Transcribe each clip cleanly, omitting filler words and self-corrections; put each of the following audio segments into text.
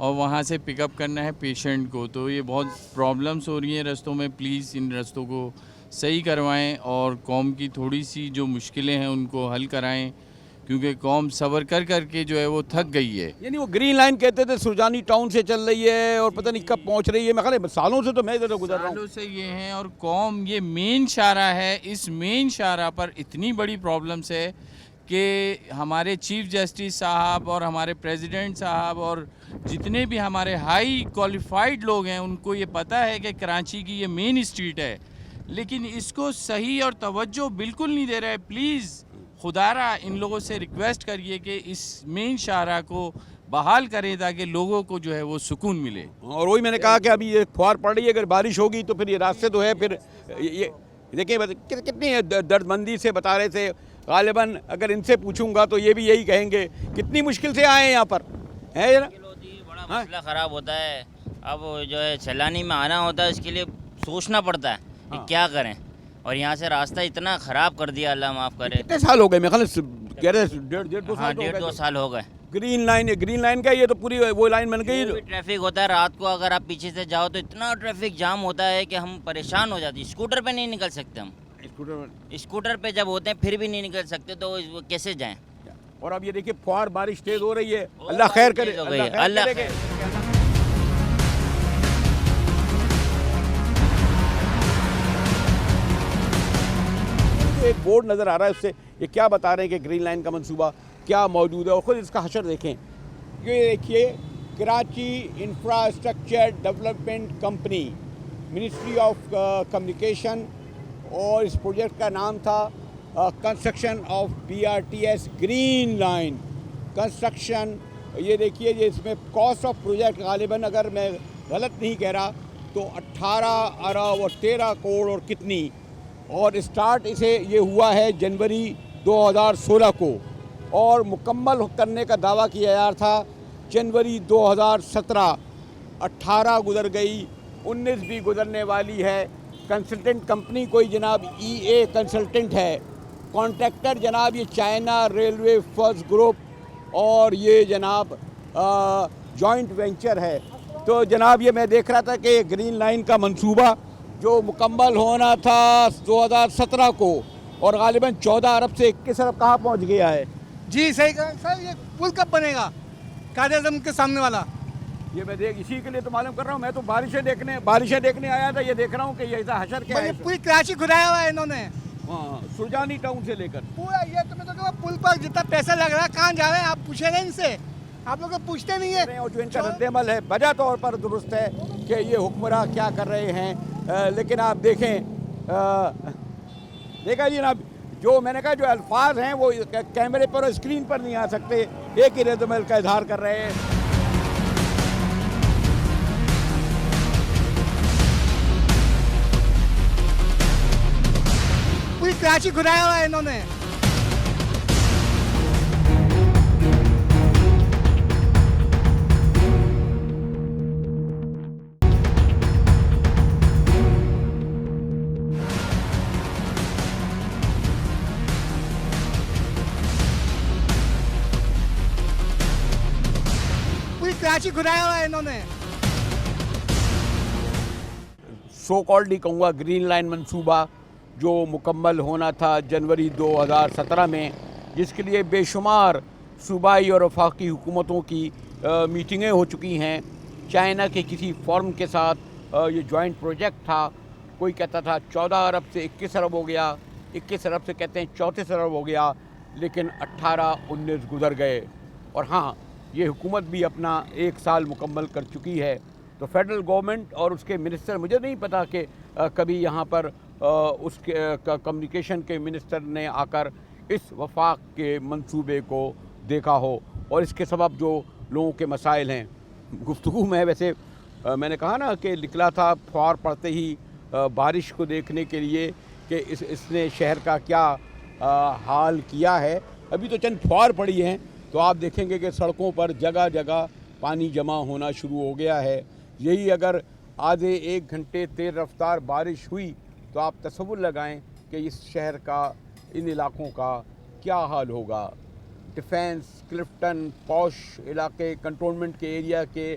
اور وہاں سے پک اپ کرنا ہے پیشنٹ کو. تو یہ بہت پرابلمس ہو رہی ہیں رستوں میں. پلیز ان رستوں کو صحیح کروائیں اور قوم کی تھوڑی سی جو مشکلیں ہیں ان کو حل کرائیں, کیونکہ قوم صبر کر کر کے جو ہے وہ تھک گئی ہے. یعنی وہ گرین لائن کہتے تھے سرجانی ٹاؤن سے چل رہی ہے اور پتہ نہیں کب پہنچ رہی ہے. میں خیال ہے سالوں سے تو میں ادھر گزر رہا ہوں. سالوں سے یہ ہیں, اور قوم یہ مین شاہراہ ہے. اس مین شاہراہ پر اتنی بڑی پرابلمس ہے کہ ہمارے چیف جسٹس صاحب اور ہمارے پریزیڈنٹ صاحب اور جتنے بھی ہمارے ہائی کوالیفائڈ لوگ ہیں ان کو یہ پتہ ہے کہ کراچی کی یہ مین اسٹریٹ ہے, لیکن اس کو صحیح اور توجہ بالکل نہیں دے رہے. پلیز خدارا ان لوگوں سے ریکویسٹ کریے کہ اس مین شاہراہ کو بحال کریں تاکہ لوگوں کو جو ہے وہ سکون ملے. اور وہی میں نے کہا کہ ابھی یہ فوار پڑ رہی ہے, اگر بارش ہوگی تو پھر یہ راستے تو ہے. پھر یہ دیکھیں کتنی درد مندی سے بتا رہے تھے. غالباً اگر ان سے پوچھوں گا تو یہ بھی یہی کہیں گے کتنی مشکل سے آئے ہیں یہاں پر, ہے نا. بڑا مسئلہ خراب ہوتا ہے. اب جو ہے سیلانی میں آنا ہوتا ہے, اس کے لیے سوچنا پڑتا ہے کہ کیا کریں, اور یہاں سے راستہ اتنا خراب کر دیا, اللہ معاف کرے. کتنے سال ہو گئے؟ میں خیال کہہ رہے ڈیڑھ دو سال ہو گئے. گرین لائن کا یہ تو پوری وہ لائن بن گئی. ٹریفک ہوتا ہے رات کو, اگر آپ پیچھے سے جاؤ تو اتنا ٹریفک جام ہوتا ہے کہ ہم پریشان ہو جاتے ہیں. اسکوٹر پہ نہیں نکل سکتے ہم. اسکوٹر پہ جب ہوتے ہیں پھر بھی نہیں نکل سکتے, تو وہ کیسے جائیں. اور اب یہ دیکھیے فوار بارش تیز ہو رہی ہے. اللہ خیر کرے, اللہ خیر. ایک بورڈ نظر آ رہا ہے, اس سے یہ کیا بتا رہے ہیں کہ گرین لائن کا منصوبہ کیا موجود ہے, اور خود اس کا حشر دیکھیں. یہ دیکھیے Karachi infrastructure development company, ministry of communication, اور اس پروجیکٹ کا نام تھا construction of BRTS green line construction. یہ دیکھیے یہ اس میں کاسٹ آف پروجیکٹ غالباً اگر میں غلط نہیں کہہ رہا تو 18 ارب اور 13 کروڑ اور کتنی, اور اسٹارٹ اسے یہ ہوا ہے جنوری 2016 کو, اور مکمل کرنے کا دعویٰ کیا جا رہا تھا جنوری 2017. 18 گزر گئی, 19 بھی گزرنے والی ہے. کنسلٹنٹ کمپنی کوئی جناب EA کنسلٹنٹ ہے. کانٹریکٹر جناب یہ چائنا ریلوے فرسٹ گروپ, اور یہ جناب جوائنٹ وینچر ہے. تو جناب یہ میں دیکھ رہا تھا کہ گرین لائن کا منصوبہ جو مکمل ہونا تھا 2017 کو, اور غالباً 14 ارب سے 21 ارب کہاں پہنچ گیا ہے. جی صحیح کہا سر. یہ پل کب بنے گا قائد اعظم کے سامنے والا؟ یہ میں اسی کے لیے تو معلوم کر رہا ہوں. میں تو بارشیں دیکھنے آیا تھا. یہ دیکھ رہا ہوں کہ یہ ایسا حشر کیا ہے. پوری کراچی گھرایا ہوا ہے انہوں نے. ہاں, سرجانی ٹاؤن سے لے کر پورا یہ تو میں تو کہوں پل پر جتنا پیسہ لگ رہا ہے کہاں جا رہے ہیں آپ پوچھیں گے ان سے؟ آپ لوگ پوچھتے نہیں ہیں. اور جو ان کا رد عمل ہے بجا طور پر درست ہے کہ یہ حکمراں کیا کر رہے ہیں. لیکن آپ دیکھیں دیکھا جی جناب, جو میں نے کہا جو الفاظ ہیں وہ کیمرے پر اور اسکرین پر نہیں آ سکتے. ایک ہی رد عمل کا اظہار کر رہے ہیں. پوری کراچی گھرایا ہوا ہے انہوں نے. کراچی گھرایا ہوا ہے انہوں نے. سو کالڈ ہی کہوں گا گرین لائن منصوبہ جو مکمل ہونا تھا جنوری 2017 میں, جس کے لیے بے شمار صوبائی اور وفاقی حکومتوں کی میٹنگیں ہو چکی ہیں. چائنا کے کسی فارم کے ساتھ یہ جوائنٹ پروجیکٹ تھا. کوئی کہتا تھا 14 ارب سے 21 ارب ہو گیا, 21 ارب سے کہتے ہیں 34 ارب ہو گیا, لیکن 18-19 گزر گئے. اور ہاں, یہ حکومت بھی اپنا 1 سال مکمل کر چکی ہے. تو فیڈرل گورنمنٹ اور اس کے منسٹر, مجھے نہیں پتا کہ کبھی یہاں پر اس کے کمیونیکیشن کے منسٹر نے آ کر اس وفاق کے منصوبے کو دیکھا ہو, اور اس کے سبب جو لوگوں کے مسائل ہیں. گفتگو میں ویسے میں نے کہا نا کہ نکلا تھا فوار پڑتے ہی بارش کو دیکھنے کے لیے کہ اس نے شہر کا کیا حال کیا ہے. ابھی تو چند فوار پڑی ہیں تو آپ دیکھیں گے کہ سڑکوں پر جگہ جگہ پانی جمع ہونا شروع ہو گیا ہے. یہی اگر آدھے 1 گھنٹے تیز رفتار بارش ہوئی تو آپ تصور لگائیں کہ اس شہر کا, ان علاقوں کا کیا حال ہوگا. ڈیفینس, کلفٹن, پوش علاقے, کنٹونمنٹ کے ایریا کے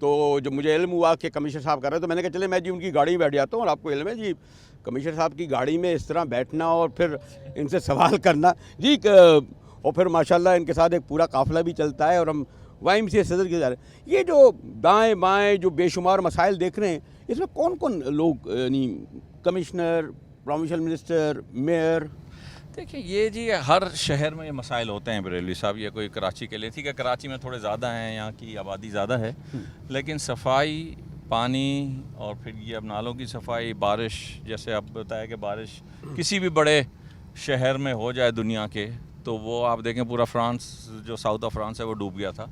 تو جب مجھے علم ہوا کہ کمشنر صاحب کر رہے ہیں تو میں نے کہا چلے میں جی ان کی گاڑی میں بیٹھ جاتا ہوں. اور آپ کو علم ہے جی کمشنر صاحب کی گاڑی میں اس طرح بیٹھنا اور پھر ان سے سوال کرنا جی, اور پھر ماشاءاللہ ان کے ساتھ ایک پورا قافلہ بھی چلتا ہے. اور ہم YMCA صدر کے جا رہے ہیں. یہ جو دائیں بائیں جو بے شمار مسائل دیکھ رہے ہیں اس میں کون کون لوگ یعنی کمشنر, پروونشل منسٹر, میئر؟ دیکھیں یہ جی ہر شہر میں یہ مسائل ہوتے ہیں بریلوی صاحب. یہ کوئی کراچی کے لیے تھی کہ کراچی میں تھوڑے زیادہ ہیں, یہاں کی آبادی زیادہ ہے, لیکن صفائی, پانی اور پھر یہ اب نالوں کی صفائی, بارش, جیسے اب بتایا کہ بارش کسی بھی بڑے شہر میں ہو جائے دنیا کے تو وہ آپ دیکھیں پورا فرانس جو ساؤتھ آف فرانس ہے وہ ڈوب گیا تھا.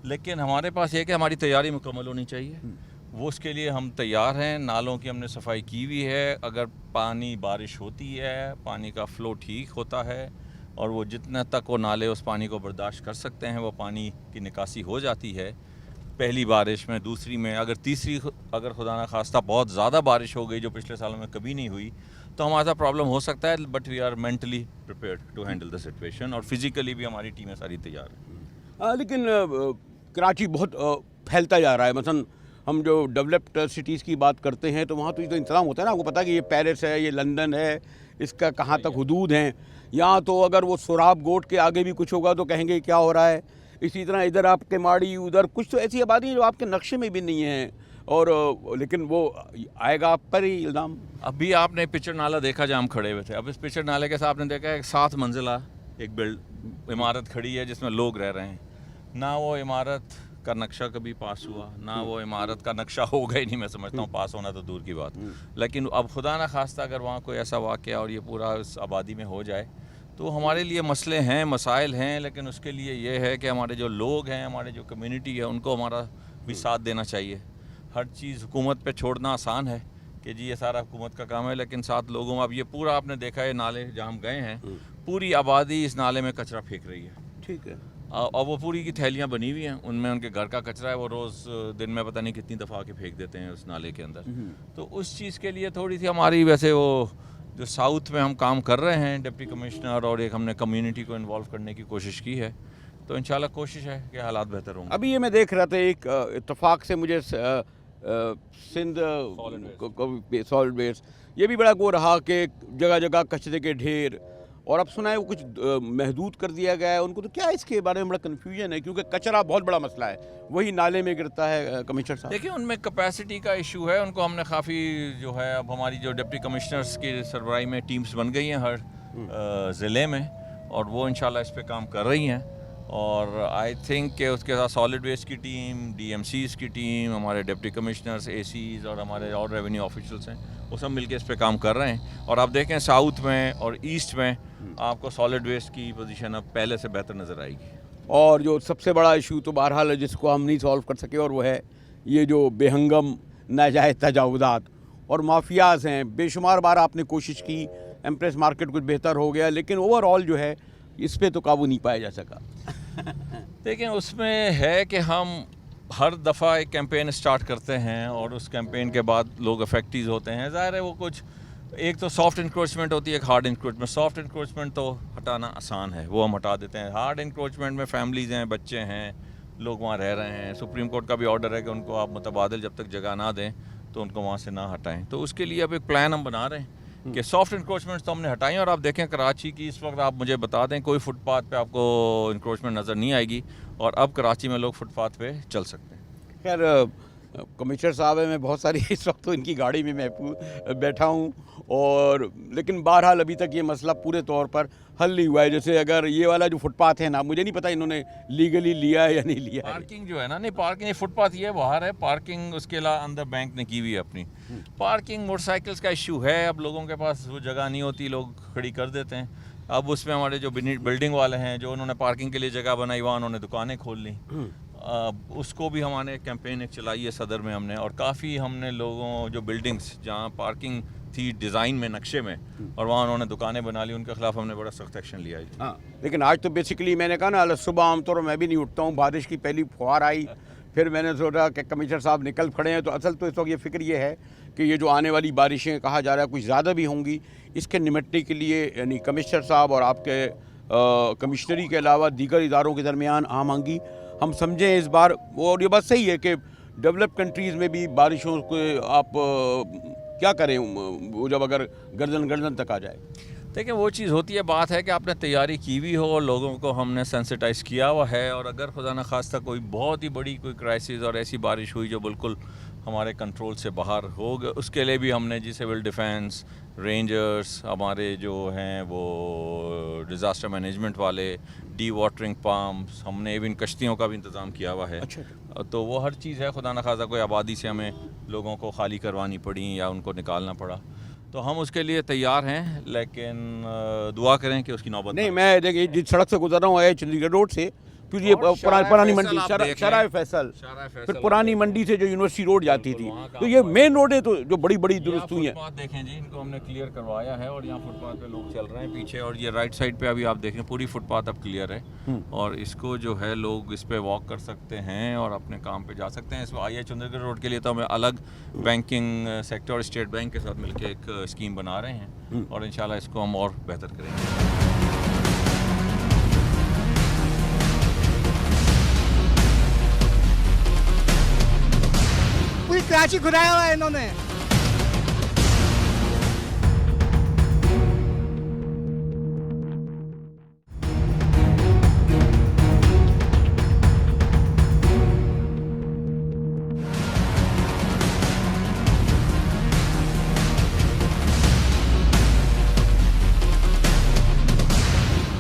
لیکن ہمارے پاس یہ کہ ہماری تیاری مکمل ہونی چاہیے, وہ اس کے لیے ہم تیار ہیں. نالوں کی ہم نے صفائی کی ہوئی ہے. اگر پانی بارش ہوتی ہے, پانی کا فلو ٹھیک ہوتا ہے اور وہ جتنا تک وہ نالے اس پانی کو برداشت کر سکتے ہیں وہ پانی کی نکاسی ہو جاتی ہے. پہلی بارش میں, دوسری میں, اگر تیسری اگر خدا نہ خواستہ بہت زیادہ بارش ہو گئی جو پچھلے سالوں میں کبھی نہیں ہوئی تو ہمارا سا پرابلم ہو سکتا ہے. But we are mentally prepared to handle the situation اور فزیکلی بھی ہماری ٹیمیں ساری تیار ہیں. لیکن کراچی بہت پھیلتا جا رہا ہے. مثلا ہم جو ڈیولپڈ سٹیز کی بات کرتے ہیں تو وہاں تو یہ تو انتظام ہوتا ہے نا, آپ کو پتہ ہے کہ یہ پیرس ہے, یہ لندن ہے, اس کا کہاں تک حدود ہیں. یہاں تو اگر وہ سوراب گوٹ کے آگے بھی کچھ ہوگا تو کہیں گے کیا ہو رہا ہے. اسی طرح ادھر آپ کے ماڑی, ادھر کچھ تو ایسی آبادی ہیں جو آپ کے نقشے میں بھی نہیں ہیں, اور لیکن وہ آئے گا آپ پر ہی الزام. ابھی آپ نے پچڑ نالا دیکھا جہاں ہم کھڑے ہوئے تھے. اب اس پچڑ نالے کے ساتھ آپ نے دیکھا ہے 7 منزلہ ایک عمارت کھڑی ہے جس میں لوگ رہ رہے ہیں. نہ وہ عمارت کا نقشہ کبھی پاس ہوا, نہ وہ عمارت کا نقشہ ہوگا ہی نہیں. میں سمجھتا ہوں پاس ہونا تو دور کی بات. لیکن اب خدا نہ خواستہ اگر وہاں کوئی ایسا واقعہ اور یہ پورا اس آبادی میں ہو جائے تو ہمارے لیے مسئلے ہیں, مسائل ہیں. لیکن اس کے لیے یہ ہے کہ ہمارے جو لوگ ہیں, ہمارے جو کمیونٹی ہے, ان کو ہمارا بھی ساتھ دینا چاہیے. ہر چیز حکومت پہ چھوڑنا آسان ہے کہ جی یہ سارا حکومت کا کام ہے, لیکن ساتھ لوگوں میں اب یہ پورا آپ نے دیکھا ہے نالے جہاں ہم گئے ہیں پوری آبادی اس نالے میں کچرا پھینک رہی ہے. ٹھیک ہے. اور وہ پوری کی تھیلیاں بنی ہوئی ہیں, ان میں ان کے گھر کا کچرا ہے, وہ روز دن میں پتہ نہیں کتنی دفعہ کے پھینک دیتے ہیں اس نالے کے اندر. تو اس چیز کے لیے تھوڑی سی ہماری ویسے وہ جو ساؤتھ میں ہم کام کر رہے ہیں ڈپٹی کمشنر اور ایک ہم نے کمیونٹی کو انوالو کرنے کی کوشش کی ہے. تو انشاءاللہ کوشش ہے کہ حالات بہتر ہوں گے. ابھی یہ میں دیکھ رہا تھا ایک اتفاق سے مجھے سندھ سالڈ ویسٹ یہ بھی بڑا گو رہا کہ جگہ جگہ کچرے کے ڈھیر, اور اب سنا ہے وہ کچھ محدود کر دیا گیا ہے ان کو. تو کیا اس کے بارے میں بڑا کنفیوژن ہے کیونکہ کچرا بہت بڑا مسئلہ ہے, وہی نالے میں گرتا ہے. کمشنر صاحب دیکھیں ان میں کیپیسٹی کا ایشو ہے, ان کو ہم نے کافی جو ہے اب ہماری جو ڈپٹی کمشنرز کی سربراہی میں ٹیمز بن گئی ہیں ہر ضلع میں, اور وہ انشاءاللہ اس پہ کام کر رہی ہیں. اور آئی تھنک کہ اس کے ساتھ سالڈ ویسٹ کی ٹیم, DMCs کی ٹیم, ہمارے ڈپٹی کمشنرز, ACs اور ہمارے اور ریونیو آفیشلس ہیں, وہ سب مل کے اس پہ کام کر رہے ہیں. اور آپ دیکھیں ساؤتھ میں اور ایسٹ میں آپ کو سالڈ ویسٹ کی پوزیشن اب پہلے سے بہتر نظر آئے گی. اور جو سب سے بڑا ایشو تو بہرحال ہے جس کو ہم نہیں سالو کر سکے, اور وہ ہے یہ جو بے ہنگم ناجائز تجاوزات اور مافیاز ہیں. بے شمار بار آپ نے کوشش کی, ایمپریس مارکیٹ کچھ بہتر ہو گیا, لیکن اوور آل جو ہے اس پہ تو قابو نہیں پایا جا سکا. دیکھیں اس میں ہے کہ ہم ہر دفعہ ایک کیمپین اسٹارٹ کرتے ہیں اور اس کیمپین کے بعد لوگ افیکٹیز ہوتے ہیں. ظاہر ہے وہ کچھ ایک تو سافٹ انکروچمنٹ ہوتی ہے, ایک ہارڈ انکروچمنٹ. سافٹ انکروچمنٹ تو ہٹانا آسان ہے, وہ ہم ہٹا دیتے ہیں. ہارڈ انکروچمنٹ میں فیملیز ہیں, بچے ہیں, لوگ وہاں رہ رہے ہیں. سپریم کورٹ کا بھی آرڈر ہے کہ ان کو آپ متبادل جب تک جگہ نہ دیں تو ان کو وہاں سے نہ ہٹائیں. تو اس کے لیے اب ایک پلان ہم بنا رہے ہیں کہ سافٹ انکروچمنٹس تو ہم نے ہٹائیں. اور آپ دیکھیں کراچی کی اس وقت آپ مجھے بتا دیں کوئی فٹ پاتھ پہ آپ کو انکروچمنٹ نظر نہیں آئے گی, اور اب کراچی میں لوگ فٹ پاتھ پہ چل سکتے ہیں. خیر کمشنر صاحب ہے, میں بہت ساری اس وقت تو ان کی گاڑی میں بیٹھا ہوں, اور لیکن بہرحال ابھی تک یہ مسئلہ پورے طور پر حل نہیں ہوا ہے. جیسے اگر یہ والا جو فٹ پاتھ ہے نا, مجھے نہیں پتہ انہوں نے لیگلی لیا ہے یا نہیں لیا ہے. پارکنگ جو ہے نا, نہیں پارکنگ فٹ پاتھ یہ باہر ہے, پارکنگ اس کے علاوہ اندر بینک نے کی ہوئی ہے اپنی. پارکنگ موٹر سائیکلس کا ایشو ہے, اب لوگوں کے پاس وہ جگہ نہیں ہوتی, لوگ کھڑی کر دیتے ہیں. اب اس میں ہمارے جو بلڈنگ والے ہیں جو انہوں نے پارکنگ کے لیے جگہ بنائی وہاں انہوں نے دکانیں کھول لی. اس کو بھی ہم نے کیمپین ایک چلائی ہے صدر میں ہم نے, اور کافی ہم نے لوگوں جو بلڈنگس جہاں پارکنگ تھی ڈیزائن میں, نقشے میں, اور وہاں انہوں نے دکانیں بنا لی, ان کے خلاف ہم نے بڑا سخت ایکشن لیا ہے. ہاں لیکن آج تو بیسیکلی میں نے کہا نا, صبح عام طور پر میں بھی نہیں اٹھتا ہوں, بارش کی پہلی فوار آئی, پھر میں نے سوچا کہ کمشنر صاحب نکل کھڑے ہیں. تو اصل تو اس وقت یہ فکر یہ ہے کہ یہ جو آنے والی بارشیں کہا جا رہا ہے کچھ زیادہ بھی ہوں گی, اس کے نمٹنے کے لیے یعنی کمشنر صاحب اور آپ کے کمشنری کے علاوہ دیگر اداروں کے درمیان ہم آہنگی ہم سمجھیں اس بار. اور یہ بات صحیح ہے کہ ڈیولپ کنٹریز میں بھی بارشوں کو آپ کیا کریں وہ جب اگر گردن تک آ جائے؟ دیکھیں وہ چیز ہوتی ہے، بات ہے کہ آپ نے تیاری کی ہوئی ہو اور لوگوں کو ہم نے سینسٹائز کیا ہوا ہے، اور اگر خدا نخواستہ کوئی بہت ہی بڑی کوئی کرائسس اور ایسی بارش ہوئی جو بالکل ہمارے کنٹرول سے باہر ہو گئے، اس کے لیے بھی ہم نے جی سول ڈیفینس، رینجرز ہمارے جو ہیں وہ ڈیزاسٹر مینجمنٹ والے، ڈی واٹرنگ پمپس، ہم نے ایون کشتیوں کا بھی انتظام کیا ہوا ہے۔ تو وہ ہر چیز ہے، خدا نخواستہ کوئی آبادی سے ہمیں لوگوں کو خالی کروانی پڑی یا ان کو نکالنا پڑا تو ہم اس کے لیے تیار ہیں، لیکن دعا کریں کہ اس کی نوبت نہیں۔ میں دیکھیں جس سڑک سے گزر رہا ہوں ہے چندی گڑھ روڈ سے، پھر یہ پرانی منڈی شارع فیصل، پھر پرانی منڈی سے جو یونیورسٹی روڈ جاتی تھی، تو یہ مین روڈ ہے تو جو بڑی بڑی درست ہوئی ہیں۔ فٹ پاتھ دیکھیں جی، ان کو ہم نے کلیئر کروایا ہے اور یہاں فٹ پاتھ پہ لوگ چل رہے ہیں پیچھے، اور یہ رائٹ سائڈ پہ ابھی آپ دیکھیں پوری فٹ پاتھ اب کلیئر ہے، اور اس کو جو ہے لوگ اس پہ واک کر سکتے ہیں اور اپنے کام پہ جا سکتے ہیں۔ اس آئی ایچ چندر گڑھ روڈ کے لیے تو ہمیں الگ بینکنگ سیکٹر اور اسٹیٹ بینک کے ساتھ مل کے ایک اسکیم بنا رہے ہیں، اور انشاءاللہ اس کو ہم اور بہتر کریں گے۔ پوری کراچی گھرایا ہوا ہے انہوں نے۔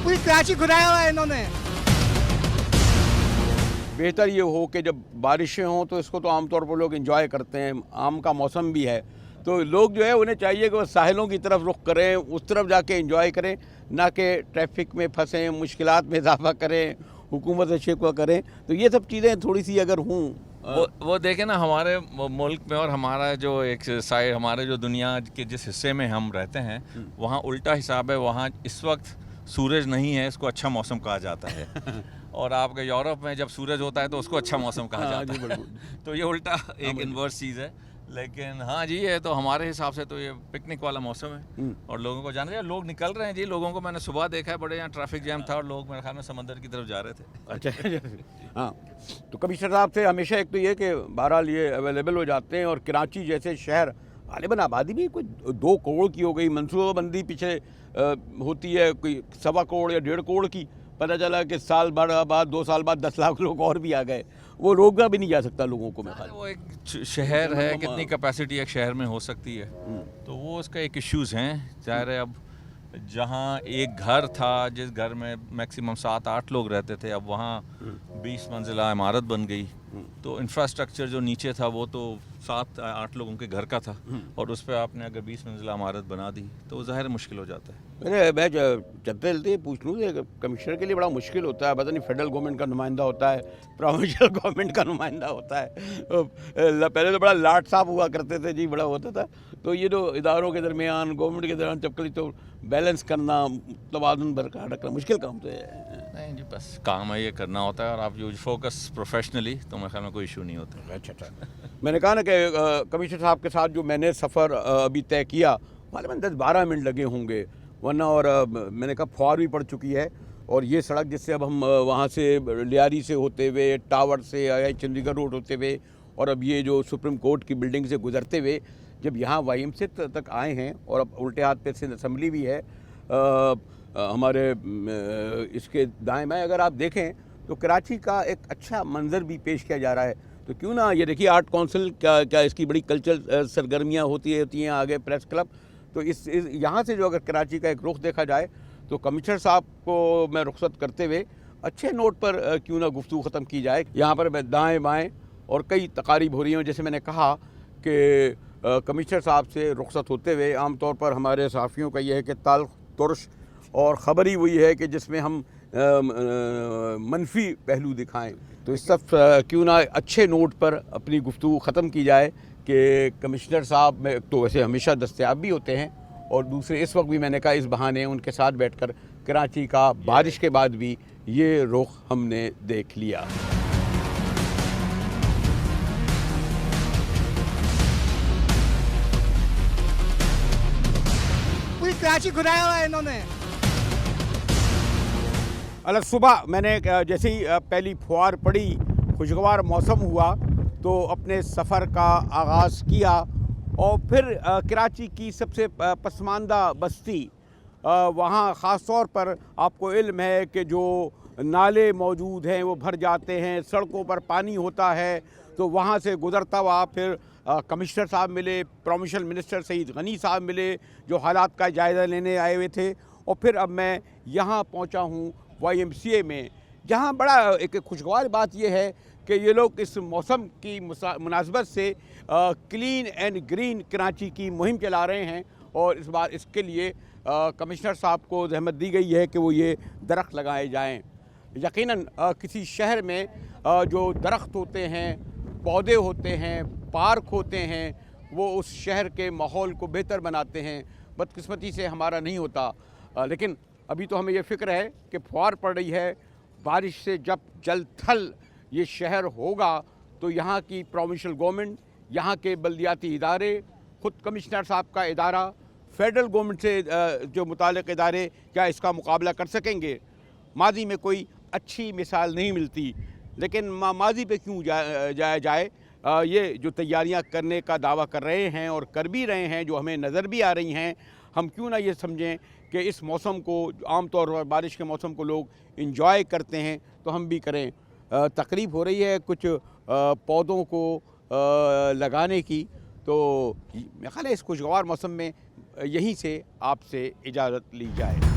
پوری کراچی گھرایا ہوا ہے انہوں نے۔ بہتر یہ ہو کہ جب بارشیں ہوں تو اس کو تو عام طور پر لوگ انجوائے کرتے ہیں، آم کا موسم بھی ہے، تو لوگ جو ہے انہیں چاہیے کہ وہ ساحلوں کی طرف رخ کریں، اس طرف جا کے انجوائے کریں، نہ کہ ٹریفک میں پھنسیں، مشکلات میں اضافہ کریں، حکومت سے شکوہ کریں۔ تو یہ سب چیزیں تھوڑی سی اگر ہوں وہ دیکھیں نا، ہمارے ملک میں اور ہمارا جو ایک سائڈ، ہمارے جو دنیا کے جس حصے میں ہم رہتے ہیں وہاں الٹا حساب ہے، وہاں اس وقت سورج نہیں ہے، اس کو اچھا موسم کہا جاتا ہے، اور آپ کے یورپ میں جب سورج ہوتا ہے تو اس کو اچھا موسم کہا جاتا ہے، تو یہ الٹا ایک انورس چیز ہے۔ لیکن ہاں جی، یہ تو ہمارے حساب سے تو یہ پکنک والا موسم ہے اور لوگوں کو جانا چاہیے، لوگ نکل رہے ہیں جی، لوگوں کو میں نے صبح دیکھا ہے، بڑے یہاں ٹریفک جیم تھا اور لوگ میرے خیال میں سمندر کی طرف جا رہے تھے۔ اچھا ہاں، تو کمشنر صاحب سے ہمیشہ ایک تو یہ کہ بہرحال یہ اویلیبل ہو جاتے ہیں، اور کراچی جیسے شہر غالباً آبادی بھی کوئی 2 کروڑ کی ہو گئی، منصوبہ بندی پیچھے ہوتی ہے کوئی 1.25 کروڑ یا 1.5 کروڑ کی، پتہ چلا کہ سال بعد 2 سال بعد 10 لاکھ لوگ اور بھی آ گئے، وہ روکا بھی نہیں جا سکتا لوگوں کو۔ میں وہ ایک شہر ہے، کتنی کیپیسٹی ایک شہر میں ہو سکتی ہے، تو وہ اس کا ایک ایشوز ہیں۔ ظاہر ہے اب جہاں ایک گھر تھا جس گھر میں میکسیمم 7-8 لوگ رہتے تھے، اب وہاں 20 منزلہ عمارت بن گئی، تو انفراسٹرکچر جو نیچے تھا وہ تو 7-8 لوگوں کے گھر کا تھا، اور اس پہ آپ نے اگر 20 منزلہ عمارت بنا دی تو ظاہر مشکل ہو جاتا ہے۔ میں چلتے چلتے پوچھ لوں کہ کمشنر کے لیے بڑا مشکل ہوتا ہے، پتہ نہیں فیڈرل گورنمنٹ کا نمائندہ ہوتا ہے، پروونشل گورنمنٹ کا نمائندہ ہوتا ہے، پہلے تو بڑا لاٹ صاحب ہوا کرتے تھے جی، بڑا ہوتا تھا، تو یہ جو اداروں کے درمیان گورنمنٹ کے درمیان چپکلی تو بیلنس کرنا، توازن برقرار رکھنا مشکل کام تو ہے۔ نہیں جی، بس کام ہے، یہ کرنا ہوتا ہے، اور آپ جو فوکس پروفیشنلی، تو میرے خیال میں کوئی ایشو نہیں ہوتا۔ اچھا میں نے کہا نا کہ کمشنر صاحب کے ساتھ جو میں نے سفر ابھی طے کیا، غالباً 10-12 منٹ لگے ہوں گے، ورنہ اور میں نے کہا فوار بھی پڑ چکی ہے، اور یہ سڑک جس سے اب ہم وہاں سے لیاری سے ہوتے ہوئے، ٹاور سے چندی گڑھ روڈ ہوتے ہوئے، اور اب یہ جو سپریم کورٹ کی بلڈنگ سے گزرتے ہوئے جب یہاں وائی ایم سی تک آئے ہیں، اور اب الٹے ہاتھ پہ سندھ اسمبلی بھی ہے ہمارے اس کے دائیں بائیں، اگر آپ دیکھیں تو کراچی کا ایک اچھا منظر بھی پیش کیا جا رہا ہے۔ تو کیوں نہ یہ دیکھیے آرٹ کونسل کیا اس کی بڑی کلچر سرگرمیاں ہوتی ہیں آگے پریس کلب، تو اس یہاں سے جو اگر کراچی کا ایک رخ دیکھا جائے تو کمشنر صاحب کو میں رخصت کرتے ہوئے اچھے نوٹ پر کیوں نہ گفتگو ختم کی جائے۔ یہاں پر دائیں بائیں اور کئی تقاریب ہو رہی ہیں، جیسے میں نے کہا کہ کمشنر صاحب سے رخصت ہوتے ہوئے عام طور پر ہمارے صحافیوں کا یہ ہے کہ تلخ ترش اور خبر ہی وہی ہے کہ جس میں ہم منفی پہلو دکھائیں، تو اس سب کیوں نہ اچھے نوٹ پر اپنی گفتگو ختم کی جائے کہ کمشنر صاحب میں تو ویسے ہمیشہ دستیاب بھی ہوتے ہیں، اور دوسرے اس وقت بھی میں نے کہا اس بہانے ان کے ساتھ بیٹھ کر کراچی کا بارش کے بعد بھی یہ رخ ہم نے دیکھ لیا۔ پوری کراچی گھرایا ہوا ہے انہوں نے۔ صبح میں نے جیسے ہی پہلی فوار پڑی، خوشگوار موسم ہوا، تو اپنے سفر کا آغاز کیا اور پھر کراچی کی سب سے پسماندہ بستی وہاں خاص طور پر آپ کو علم ہے کہ جو نالے موجود ہیں وہ بھر جاتے ہیں, سڑکوں پر پانی ہوتا ہے. تو وہاں سے گزرتا ہوا پھر کمشنر صاحب ملے, پروونشل منسٹر سعید غنی صاحب ملے جو حالات کا جائزہ لینے آئے ہوئے تھے. اور پھر اب میں یہاں پہنچا ہوں YMCA میں, جہاں بڑا ایک خوشگوار بات یہ ہے کہ یہ لوگ اس موسم کی مناسبت سے کلین اینڈ گرین کراچی کی مہم چلا رہے ہیں. اور اس بار اس کے لیے کمشنر صاحب کو زحمت دی گئی ہے کہ وہ یہ درخت لگائے جائیں. یقیناً کسی شہر میں جو درخت ہوتے ہیں, پودے ہوتے ہیں, پارک ہوتے ہیں, وہ اس شہر کے ماحول کو بہتر بناتے ہیں. بدقسمتی سے ہمارا نہیں ہوتا. لیکن ابھی تو ہمیں یہ فکر ہے کہ فوار پڑ رہی ہے. بارش سے جب جل تھل یہ شہر ہوگا تو یہاں کی پروونشل گورنمنٹ, یہاں کے بلدیاتی ادارے, خود کمشنر صاحب کا ادارہ, فیڈرل گورنمنٹ سے جو متعلق ادارے کیا اس کا مقابلہ کر سکیں گے؟ ماضی میں کوئی اچھی مثال نہیں ملتی, لیکن ماضی پہ کیوں جایا جائے. یہ جو تیاریاں کرنے کا دعویٰ کر رہے ہیں اور کر بھی رہے ہیں, جو ہمیں نظر بھی آ رہی ہیں, ہم کیوں نہ یہ سمجھیں کہ اس موسم کو, عام طور پر بارش کے موسم کو لوگ انجوائے کرتے ہیں, تو ہم بھی کریں. تقریب ہو رہی ہے کچھ پودوں کو لگانے کی, تو میرا خیال ہے اس خوشگوار موسم میں یہیں سے آپ سے اجازت لی جائے.